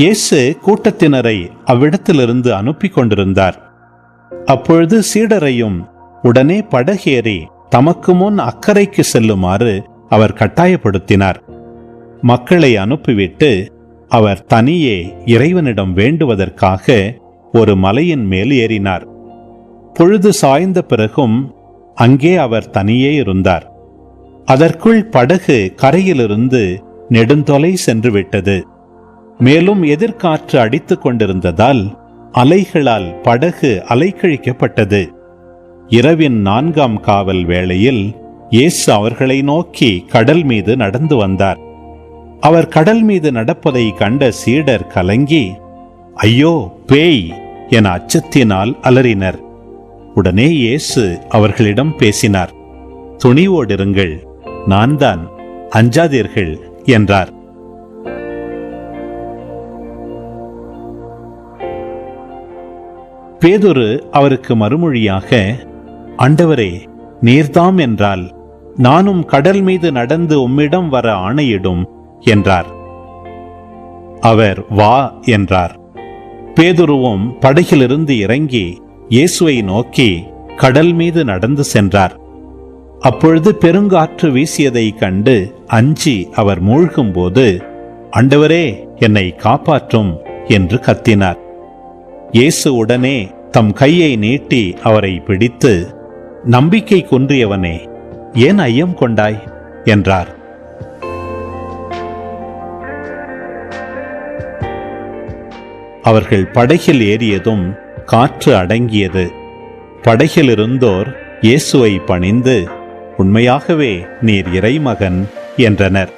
இயேசு கூட்டத்தினரை அவ்விடத்திலிருந்து அனுப்பி கொண்டிருந்தார். அப்பொழுது சீடரையும் உடனே படகேறி தமக்கு முன் அக்கறைக்கு செல்லுமாறு அவர் கட்டாயப்படுத்தினார். மக்களை அனுப்பிவிட்டு அவர் தனியே இறைவனிடம் வேண்டுவதற்காக ஒரு மலையின் மேல் ஏறினார். பொழுது சாய்ந்த பிறகும் அங்கே அவர் தனியே இருந்தார். அதற்குள் படகு கரையிலிருந்து நெடுந்தொலை சென்று விட்டது. மேலும் எதிர்காற்று அடித்துக் கொண்டிருந்ததால் அலைகளால் படகு அலைக்கழிக்கப்பட்டது. இரவின் 4ஆம் காவல் வேளையில் இயேசு அவர்களை நோக்கி கடல் மீது நடந்து வந்தார். அவர் கடல் மீது நடப்பதை கண்ட சீடர் கலங்கி, ஐயோ பேய் என அச்சத்தினால் அலறினர். உடனே இயேசு அவர்களிடம் பேசினார். துணிவோடிருங்கள், நான் தான், அஞ்சாதீர்கள் என்றார். பேதுரு அவருக்கு மறுமொழியாக, ஆண்டவரே, நீர்தாம் என்றால் நானும் கடல் மீது நடந்து உம்மிடம் வர ஆணையிடும் என்றார். அவர் வா என்றார். பேதுருவும் படகிலிருந்து இறங்கி இயேசுவை நோக்கி கடல் மீது நடந்து சென்றார். அப்பொழுது பெருங்காற்று வீசியதை கண்டு அஞ்சி அவர் மூழ்கும் போது, ஆண்டவரே, என்னை காப்பாற்றும் என்று கத்தினார். இயேசு உடனே தம் கையை நீட்டி அவரை பிடித்து, நம்பிக்கை குன்றியவனே, ஏன் ஐயம் கொண்டாய் என்றார். அவர்கள் படகில் ஏறியதும் காற்று அடங்கியது. படகில் இருந்தோர் இயேசுவை பணிந்து, உண்மையாகவே நீர் இறைமகன் என்றனர்.